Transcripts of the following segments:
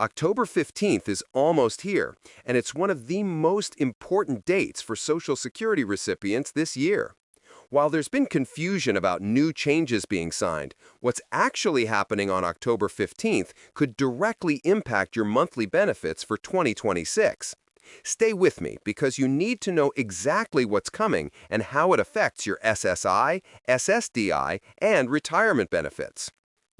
October 15th is almost here, and it's one of the most important dates for Social Security recipients this year. While there's been confusion about new changes being signed, what's actually happening on October 15th could directly impact your monthly benefits for 2026. Stay with me because you need to know exactly what's coming and how it affects your SSI, SSDI, and retirement benefits.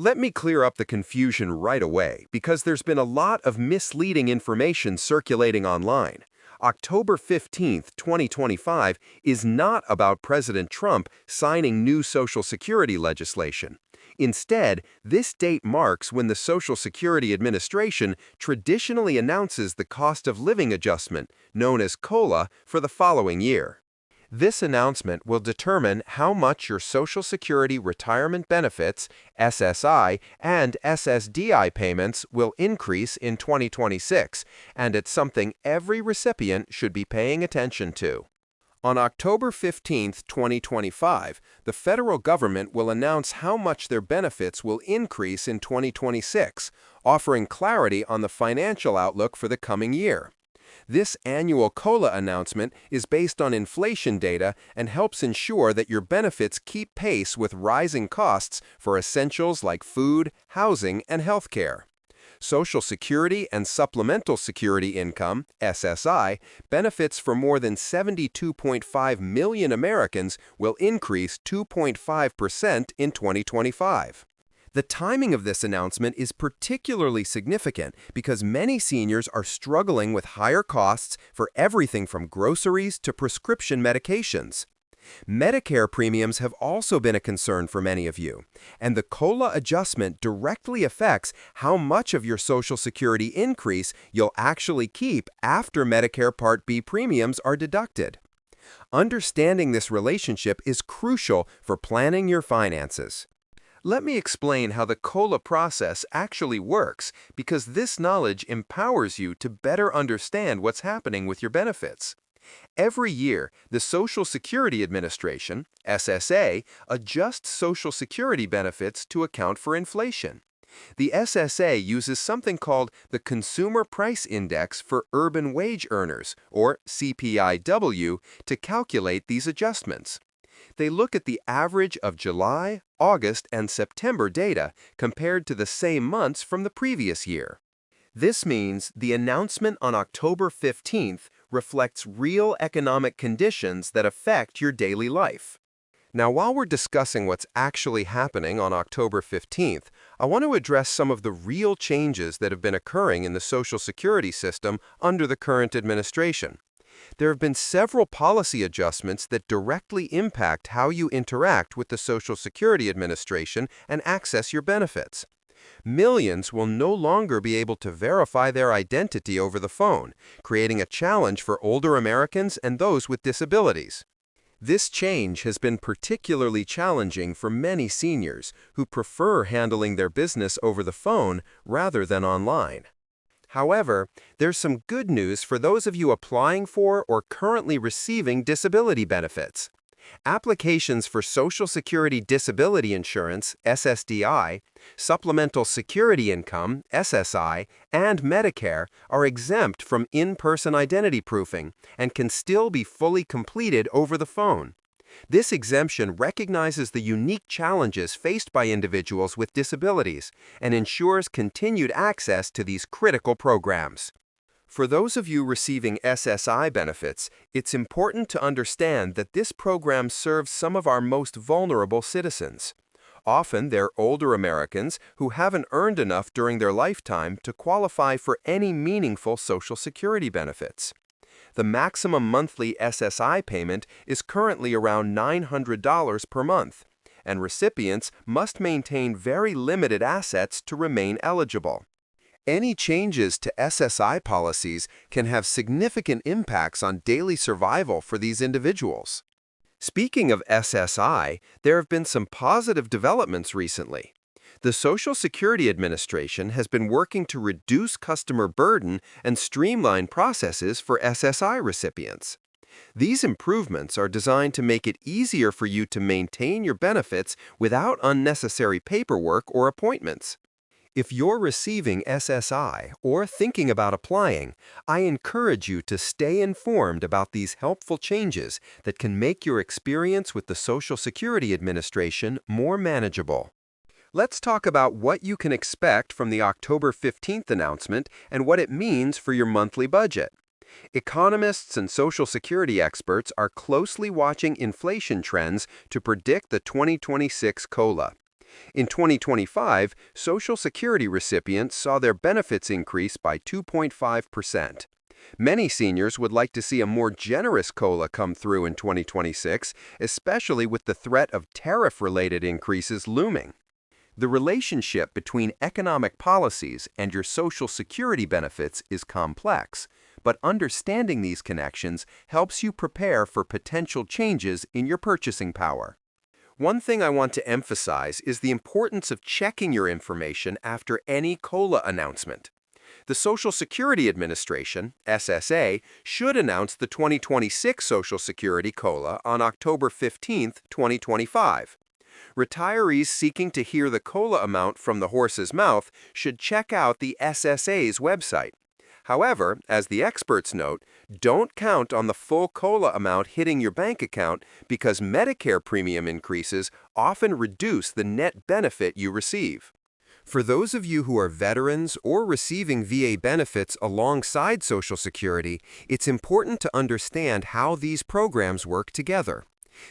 Let me clear up the confusion right away because there's been a lot of misleading information circulating online. October 15th, 2025 is not about President Trump signing new Social Security legislation. Instead, this date marks when the Social Security Administration traditionally announces the cost of living adjustment, known as COLA, for the following year. This announcement will determine how much your Social Security retirement benefits, SSI, and SSDI payments will increase in 2026, and it's something every recipient should be paying attention to. On October 15, 2025, the federal government will announce how much their benefits will increase in 2026, offering clarity on the financial outlook for the coming year. This annual COLA announcement is based on inflation data and helps ensure that your benefits keep pace with rising costs for essentials like food, housing, and healthcare. Social Security and Supplemental Security Income, SSI, benefits for more than 72.5 million Americans will increase 2.5% in 2025. The timing of this announcement is particularly significant because many seniors are struggling with higher costs for everything from groceries to prescription medications. Medicare premiums have also been a concern for many of you, and the COLA adjustment directly affects how much of your Social Security increase you'll actually keep after Medicare Part B premiums are deducted. Understanding this relationship is crucial for planning your finances. Let me explain how the COLA process actually works because this knowledge empowers you to better understand what's happening with your benefits. Every year, the Social Security Administration, SSA, adjusts Social Security benefits to account for inflation. The SSA uses something called the Consumer Price Index for Urban Wage Earners, or CPIW, to calculate these adjustments. They look at the average of July, August, and September data compared to the same months from the previous year. This means the announcement on October 15th reflects real economic conditions that affect your daily life. Now, while we're discussing what's actually happening on October 15th, I want to address some of the real changes that have been occurring in the Social Security system under the current administration. There have been several policy adjustments that directly impact how you interact with the Social Security Administration and access your benefits. Millions will no longer be able to verify their identity over the phone, creating a challenge for older Americans and those with disabilities. This change has been particularly challenging for many seniors who prefer handling their business over the phone rather than online. However, there's some good news for those of you applying for or currently receiving disability benefits. Applications for Social Security Disability Insurance, SSDI, Supplemental Security Income, SSI, and Medicare are exempt from in-person identity proofing and can still be fully completed over the phone. This exemption recognizes the unique challenges faced by individuals with disabilities and ensures continued access to these critical programs. For those of you receiving SSI benefits, it's important to understand that this program serves some of our most vulnerable citizens. Often, they're older Americans who haven't earned enough during their lifetime to qualify for any meaningful Social Security benefits. The maximum monthly SSI payment is currently around $900 per month, and recipients must maintain very limited assets to remain eligible. Any changes to SSI policies can have significant impacts on daily survival for these individuals. Speaking of SSI, there have been some positive developments recently. The Social Security Administration has been working to reduce customer burden and streamline processes for SSI recipients. These improvements are designed to make it easier for you to maintain your benefits without unnecessary paperwork or appointments. If you're receiving SSI or thinking about applying, I encourage you to stay informed about these helpful changes that can make your experience with the Social Security Administration more manageable. Let's talk about what you can expect from the October 15th announcement and what it means for your monthly budget. Economists and Social Security experts are closely watching inflation trends to predict the 2026 COLA. In 2025, Social Security recipients saw their benefits increase by 2.5%. Many seniors would like to see a more generous COLA come through in 2026, especially with the threat of tariff-related increases looming. The relationship between economic policies and your Social Security benefits is complex, but understanding these connections helps you prepare for potential changes in your purchasing power. One thing I want to emphasize is the importance of checking your information after any COLA announcement. The Social Security Administration, SSA, should announce the 2026 Social Security COLA on October 15, 2025. Retirees seeking to hear the COLA amount from the horse's mouth should check out the SSA's website. However, as the experts note, don't count on the full COLA amount hitting your bank account because Medicare premium increases often reduce the net benefit you receive. For those of you who are veterans or receiving VA benefits alongside Social Security, it's important to understand how these programs work together.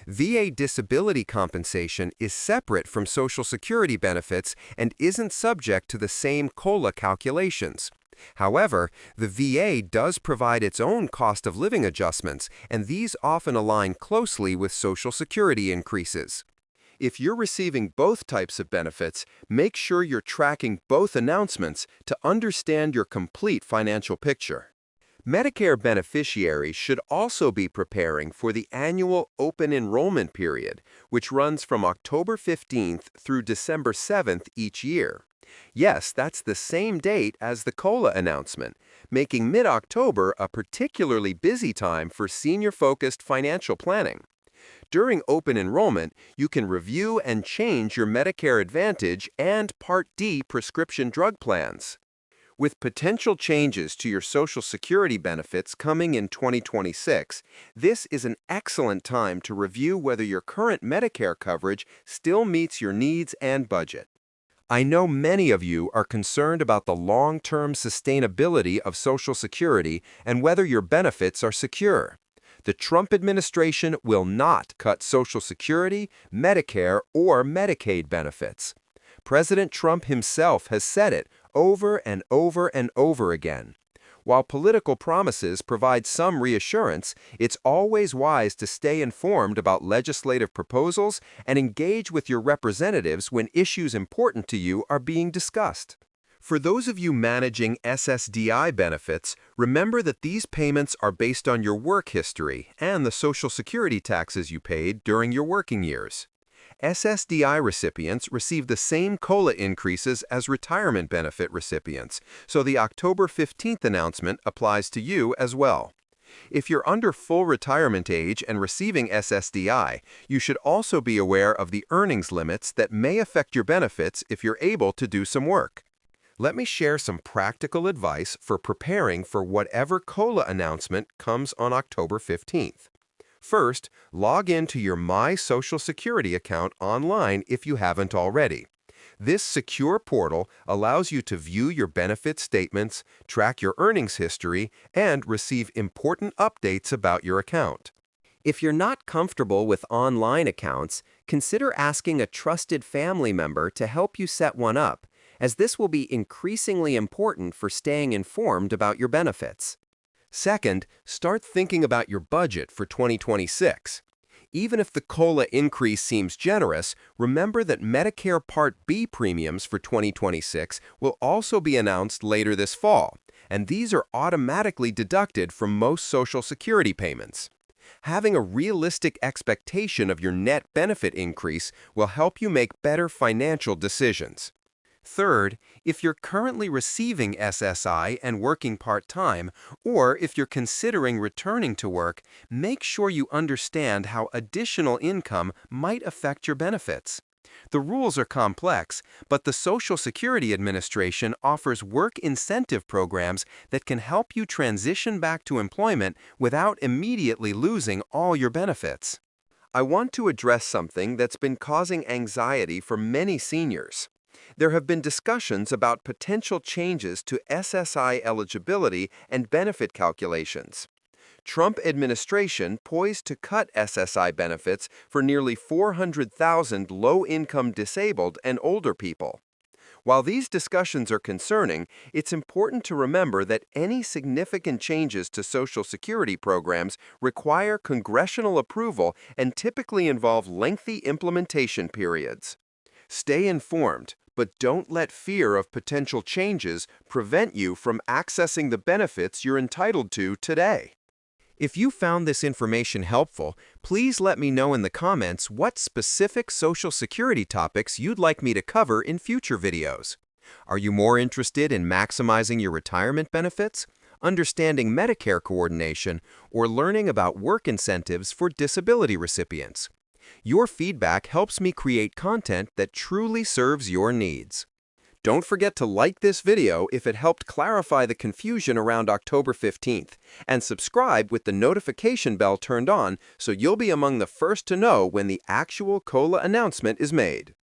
VA disability compensation is separate from Social Security benefits and isn't subject to the same COLA calculations. However, the VA does provide its own cost of living adjustments, and these often align closely with Social Security increases. If you're receiving both types of benefits, make sure you're tracking both announcements to understand your complete financial picture. Medicare beneficiaries should also be preparing for the annual open enrollment period, which runs from October 15th through December 7th each year. Yes, that's the same date as the COLA announcement, making mid-October a particularly busy time for senior-focused financial planning. During open enrollment, you can review and change your Medicare Advantage and Part D prescription drug plans. With potential changes to your Social Security benefits coming in 2026, this is an excellent time to review whether your current Medicare coverage still meets your needs and budget. I know many of you are concerned about the long-term sustainability of Social Security and whether your benefits are secure. The Trump administration will not cut Social Security, Medicare, or Medicaid benefits. President Trump himself has said it over and over and over again. While political promises provide some reassurance, it's always wise to stay informed about legislative proposals and engage with your representatives when issues important to you are being discussed. For those of you managing SSDI benefits, remember that these payments are based on your work history and the Social Security taxes you paid during your working years. SSDI recipients receive the same COLA increases as retirement benefit recipients, so the October 15th announcement applies to you as well. If you're under full retirement age and receiving SSDI, you should also be aware of the earnings limits that may affect your benefits if you're able to do some work. Let me share some practical advice for preparing for whatever COLA announcement comes on October 15th. First, log into your My Social Security account online if you haven't already. This secure portal allows you to view your benefit statements, track your earnings history, and receive important updates about your account. If you're not comfortable with online accounts, consider asking a trusted family member to help you set one up, as this will be increasingly important for staying informed about your benefits. Second, start thinking about your budget for 2026. Even if the COLA increase seems generous, remember that Medicare Part B premiums for 2026 will also be announced later this fall, and these are automatically deducted from most Social Security payments. Having a realistic expectation of your net benefit increase will help you make better financial decisions. Third, if you're currently receiving SSI and working part-time, or if you're considering returning to work, make sure you understand how additional income might affect your benefits. The rules are complex, but the Social Security Administration offers work incentive programs that can help you transition back to employment without immediately losing all your benefits. I want to address something that's been causing anxiety for many seniors. There have been discussions about potential changes to SSI eligibility and benefit calculations. Trump administration poised to cut SSI benefits for nearly 400,000 low-income disabled and older people. While these discussions are concerning, it's important to remember that any significant changes to Social Security programs require congressional approval and typically involve lengthy implementation periods. Stay informed, but don't let fear of potential changes prevent you from accessing the benefits you're entitled to today. If you found this information helpful, please let me know in the comments what specific Social Security topics you'd like me to cover in future videos. Are you more interested in maximizing your retirement benefits, understanding Medicare coordination, or learning about work incentives for disability recipients? Your feedback helps me create content that truly serves your needs. Don't forget to like this video if it helped clarify the confusion around October 15th, and subscribe with the notification bell turned on so you'll be among the first to know when the actual COLA announcement is made.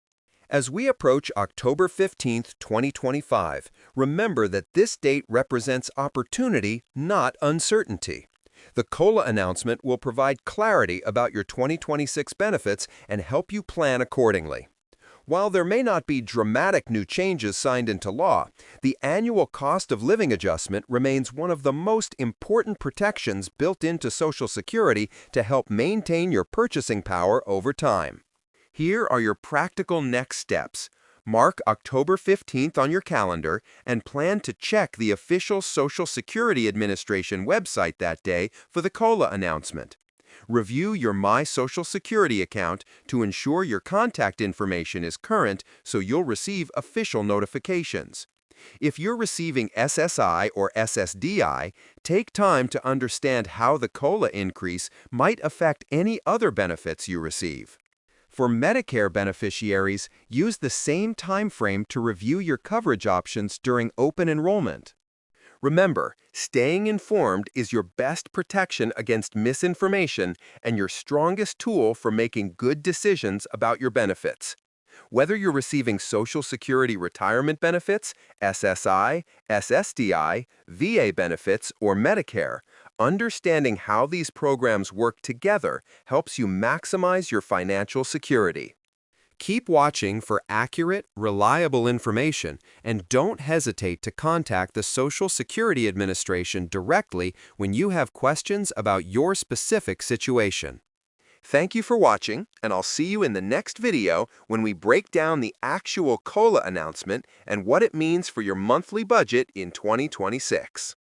As we approach October 15th, 2025, remember that this date represents opportunity, not uncertainty. The COLA announcement will provide clarity about your 2026 benefits and help you plan accordingly. While there may not be dramatic new changes signed into law, the annual cost of living adjustment remains one of the most important protections built into Social Security to help maintain your purchasing power over time. Here are your practical next steps. Mark October 15th on your calendar and plan to check the official Social Security Administration website that day for the COLA announcement. Review your My Social Security account to ensure your contact information is current so you'll receive official notifications. If you're receiving SSI or SSDI, take time to understand how the COLA increase might affect any other benefits you receive. For Medicare beneficiaries, use the same time frame to review your coverage options during open enrollment. Remember, staying informed is your best protection against misinformation and your strongest tool for making good decisions about your benefits. Whether you're receiving Social Security retirement benefits, SSI, SSDI, VA benefits, or Medicare, understanding how these programs work together helps you maximize your financial security. Keep watching for accurate, reliable information, and don't hesitate to contact the Social Security Administration directly when you have questions about your specific situation. Thank you for watching, and I'll see you in the next video when we break down the actual COLA announcement and what it means for your monthly budget in 2026.